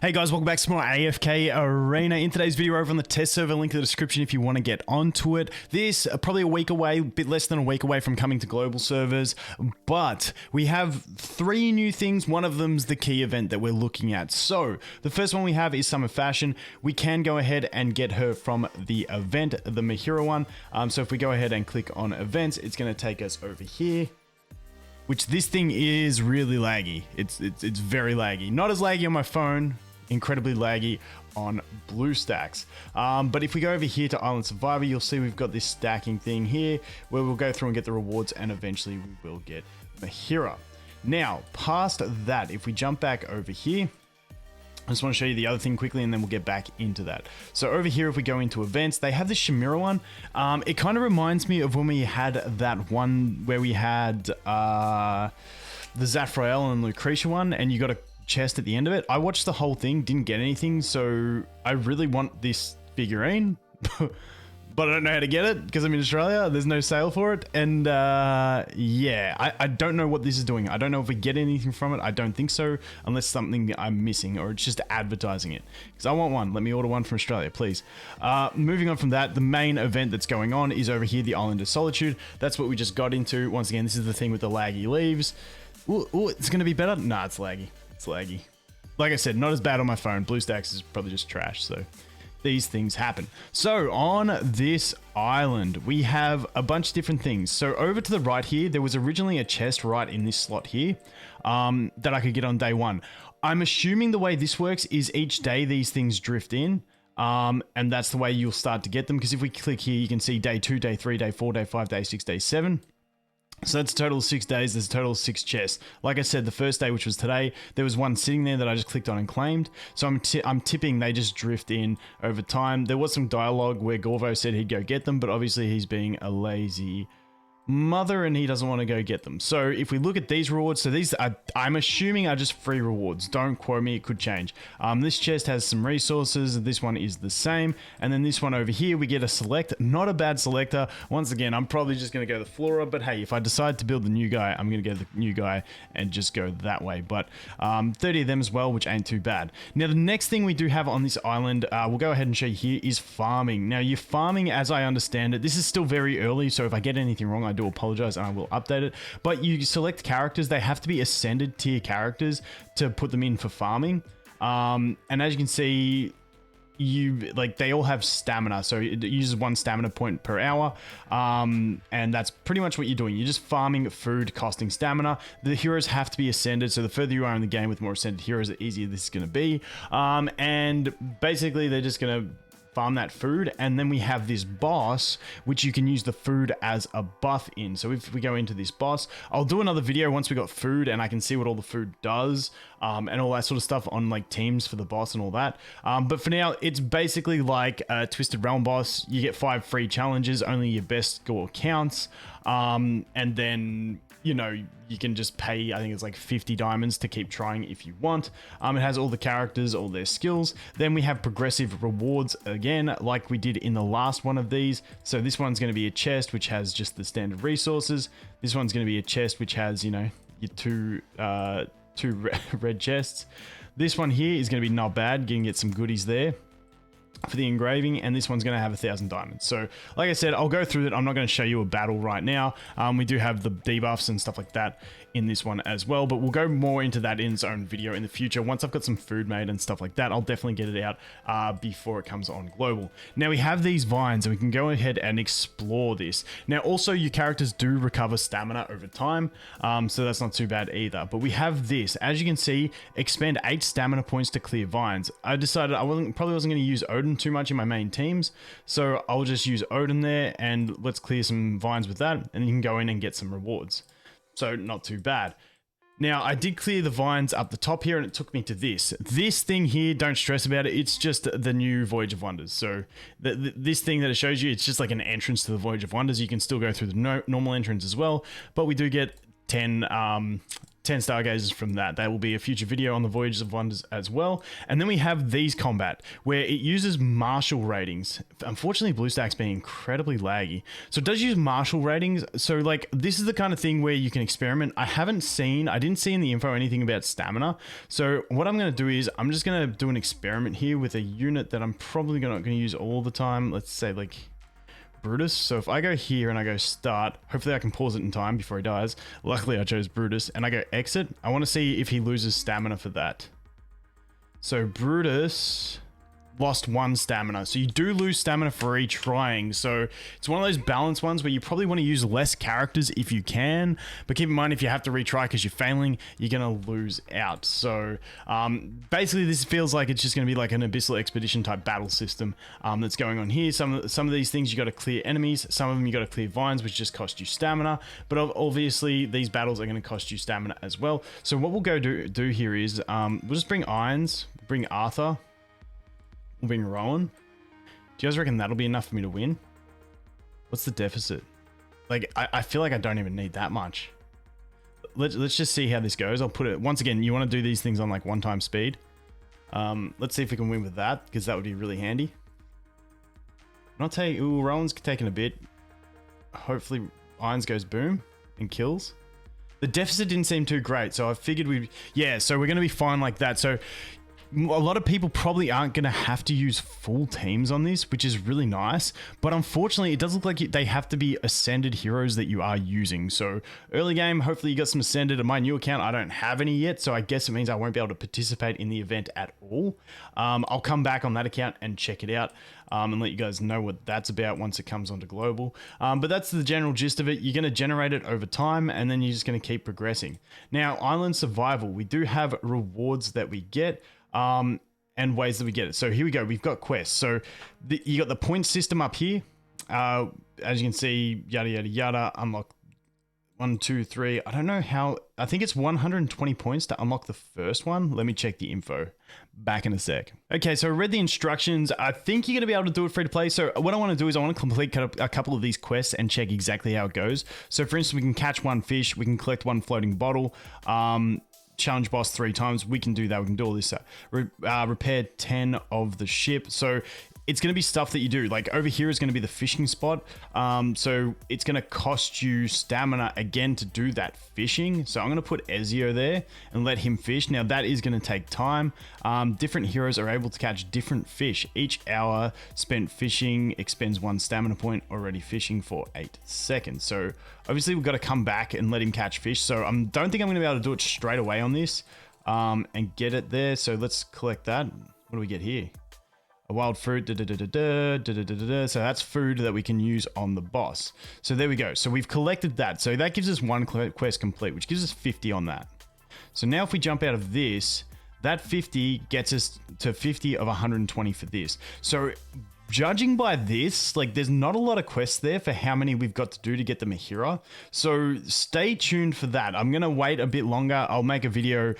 Hey guys, welcome back to more AFK Arena. In today's video, over on the test server, link in the description if you want to get onto it. This probably a week away, a bit less than a week away from coming to global servers, but we have 3 new things. One of them's the key event that we're looking at. So the first one we have is Summer Fashion. We can go ahead and get her from the event, the Mahira one. So if we go ahead and click on events, it's going to take us over here. Which this thing is really laggy. It's very laggy. Not as laggy on my phone. Incredibly laggy on BlueStacks. But if we go over here to Island Survivor, you'll see we've got this stacking thing here where we'll go through and get the rewards, and eventually we will get Mahira. Now, past that, if we jump back over here, I just want to show you the other thing quickly and then we'll get back into that. So over here, if we go into events, they have the Shamira one. It kind of reminds me of when we had that one where we had the Zafrael and Lucretia one, and you got a chest at the end of it. I watched the whole thing, didn't get anything, so I really want this figurine, but I don't know how to get it because I'm in Australia. There's no sale for it, and yeah, I don't know what this is doing. I don't know if we get anything from it. I don't think so, unless something I'm missing or it's just advertising it, because I want one. Let me order one from Australia, please. Moving on from that, the main event that's going on is over here, the Island of Solitude. That's what we just got into. Once again, this is the thing with the laggy leaves. Ooh, it's going to be better? Nah, it's laggy. It's laggy. Like I said, not as bad on my phone. BlueStacks is probably just trash, so these things happen. So on this island, we have a bunch of different things. So over to the right here, there was originally a chest right in this slot here that I could get on day 1. I'm assuming the way this works is each day these things drift in. And that's the way you'll start to get them, because if we click here, you can see day 2, day 3, day 4, day 5, day 6, day 7. So that's a total of 6 days. There's a total of 6 chests. Like I said, the first day, which was today, there was one sitting there that I just clicked on and claimed. So I'm tipping they just drift in over time. There was some dialogue where Gorvo said he'd go get them, but obviously he's being a lazy mother and he doesn't want to go get them. So if we look at these rewards, so these are, I'm assuming, are just free rewards. Don't quote me, it could change. This chest has some resources. This one is the same. And then this one over here, we get a select, not a bad selector. Once again, I'm probably just going to go the Flora, but hey, if I decide to build the new guy, I'm going to go the new guy and just go that way. But 30 of them as well, which ain't too bad. Now, the next thing we do have on this island, we'll go ahead and show you here, is farming. Now, you're farming, as I understand it, this is still very early, so if I get anything wrong, I do apologize and I will update it. But you select characters, they have to be ascended tier characters to put them in for farming. And as you can see, they all have stamina, so it uses 1 stamina point per hour, and that's pretty much what you're doing. You're just farming food, costing stamina. The heroes have to be ascended, so the further you are in the game with more ascended heroes, the easier this is going to be. And basically they're just going to farm that food, and then we have this boss which you can use the food as a buff in. So if we go into this boss, I'll do another video once we got food and I can see what all the food does, and all that sort of stuff on like teams for the boss and all that. But for now, it's basically like a Twisted Realm boss. You get 5 free challenges, only your best score counts, and then you can just pay, I think it's like 50 diamonds to keep trying if you want. It has all the characters, all their skills. Then we have progressive rewards again, like we did in the last one of these. So this one's going to be a chest, which has just the standard resources. This one's going to be a chest, which has, your two red chests. This one here is going to be not bad. You can get some goodies there for the engraving, and this one's going to have 1,000 diamonds. So like I said, I'll go through it. I'm not going to show you a battle right now. We do have the debuffs and stuff like that in this one as well, but we'll go more into that in its own video in the future. Once I've got some food made and stuff like that, I'll definitely get it out before it comes on global. Now we have these vines and we can go ahead and explore this. Now also, your characters do recover stamina over time, so that's not too bad either. But we have this, as you can see, expend 8 stamina points to clear vines. I decided I probably wasn't going to use Odin too much in my main teams, so I'll just use Odin there, and let's clear some vines with that, and you can go in and get some rewards. So not too bad. Now, I did clear the vines up the top here, and it took me to this. This thing here, don't stress about it. It's just the new Voyage of Wonders. So this thing that it shows you, it's just like an entrance to the Voyage of Wonders. You can still go through the normal entrance as well, but we do get 10 stargazers from that. That will be a future video on the Voyages of Wonders as well. And then we have these combat, where it uses martial ratings. Unfortunately, BlueStack's being incredibly laggy. So it does use martial ratings. So like, this is the kind of thing where you can experiment. I didn't see in the info anything about stamina. So what I'm going to do is, I'm just going to do an experiment here with a unit that I'm probably not going to use all the time. Let's say like Brutus. So if I go here and I go start, hopefully I can pause it in time before he dies. Luckily I chose Brutus, and I go exit. I want to see if he loses stamina for that. So Brutus lost 1 stamina. So you do lose stamina for each trying. So it's one of those balanced ones where you probably want to use less characters if you can, but keep in mind if you have to retry because you're failing, you're going to lose out. So basically this feels like it's just going to be like an Abyssal Expedition type battle system that's going on here. Some of these things you got to clear enemies, some of them you got to clear vines, which just cost you stamina, but obviously these battles are going to cost you stamina as well. So what we'll go do here is we'll just bring Irons, bring Arthur, bring Rowan. Do you guys reckon that'll be enough for me to win? What's the deficit? Like, I feel like I don't even need that much. Let's just see how this goes. I'll put it, once again, you want to do these things on like 1 time speed. Let's see if we can win with that, because that would be really handy. And I'll tell you, ooh, Rowan's taking a bit. Hopefully Irons goes boom and kills. The deficit didn't seem too great, so I figured so we're going to be fine like that. So a lot of people probably aren't going to have to use full teams on this, which is really nice. But unfortunately, it does look like they have to be ascended heroes that you are using. So early game, hopefully you got some ascended. On my new account, I don't have any yet. So I guess it means I won't be able to participate in the event at all. I'll come back on that account and check it out and let you guys know what that's about once it comes onto global. But that's the general gist of it. You're going to generate it over time, and then you're just going to keep progressing. Now, Island Survival, we do have rewards that we get. And ways that we get it. So here we go. We've got quests. So you got the point system up here. As you can see, yada, yada, yada. Unlock 1, 2, 3. I don't know how. I think it's 120 points to unlock the first one. Let me check the info. Back in a sec. Okay, so I read the instructions. I think you're going to be able to do it free to play. So what I want to do is I want to complete a couple of these quests and check exactly how it goes. So for instance, we can catch 1 fish. We can collect 1 floating bottle. Challenge boss 3 times. We can do that. We can do all this. Repair 10 of the ship. So it's going to be stuff that you do. Like over here is going to be the fishing spot. So it's going to cost you stamina again to do that fishing. So I'm going to put Ezio there and let him fish. Now that is going to take time. Different heroes are able to catch different fish. Each hour spent fishing expends 1 stamina point, already fishing for 8 seconds. So obviously we've got to come back and let him catch fish. So I don't think I'm going to be able to do it straight away on this and get it there. So let's collect that. What do we get here? A wild fruit, so that's food that we can use on the boss. So there we go. So we've collected that. So that gives us 1 quest complete, which gives us 50 on that. So now if we jump out of this, that 50 gets us to 50 of 120 for this. So judging by this, like there's not a lot of quests there for how many we've got to do to get the Mahira. So stay tuned for that. I'm going to wait a bit longer. I'll make a video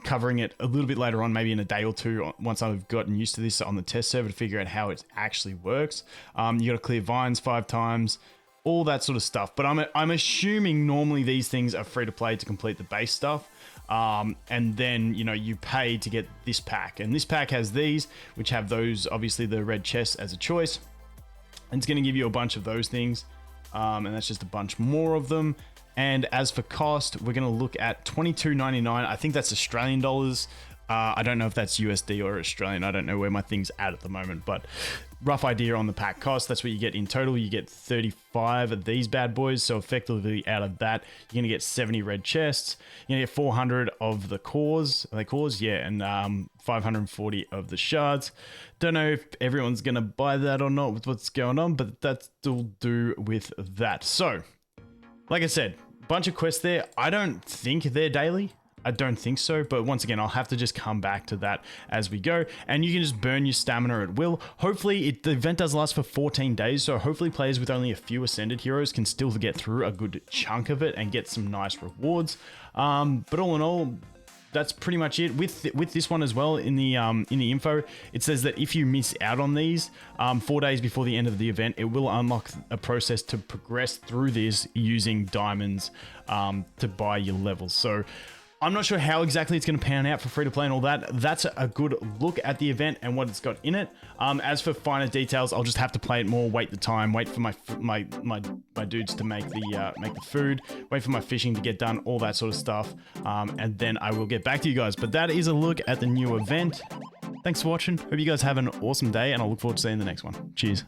covering it a little bit later on, maybe in a day or 2, once I've gotten used to this on the test server to figure out how it actually works. You got to clear vines 5 times, all that sort of stuff. But I'm assuming normally these things are free to play to complete the base stuff. And then, you know, you pay to get this pack. And this pack has these, which have those, obviously the red chests as a choice. And it's going to give you a bunch of those things. And that's just a bunch more of them. And as for cost, we're going to look at $22.99. I think that's Australian dollars. I don't know if that's USD or Australian. I don't know where my thing's at the moment, but rough idea on the pack cost. That's what you get in total. You get 35 of these bad boys. So effectively out of that, you're going to get 70 red chests. You're going to get 400 of the cores. Are they cores? Yeah. And 540 of the shards. Don't know if everyone's going to buy that or not with what's going on, but that's still do with that. So like I said, bunch of quests there. I don't think they're daily. I don't think so, but once again, I'll have to just come back to that as we go, and you can just burn your stamina at will. Hopefully, the event does last for 14 days, so hopefully players with only a few ascended heroes can still get through a good chunk of it and get some nice rewards. But all in all, that's pretty much it. With this one as well, in the info, it says that if you miss out on these 4 days before the end of the event, it will unlock a process to progress through this using diamonds to buy your levels. So I'm not sure how exactly it's going to pan out for free to play and all that. That's a good look at the event and what it's got in it. As for finer details, I'll just have to play it more, wait the time, wait for my dudes to make the food, wait for my fishing to get done, all that sort of stuff, and then I will get back to you guys. But that is a look at the new event. Thanks for watching. Hope you guys have an awesome day, and I look forward to seeing the next one. Cheers.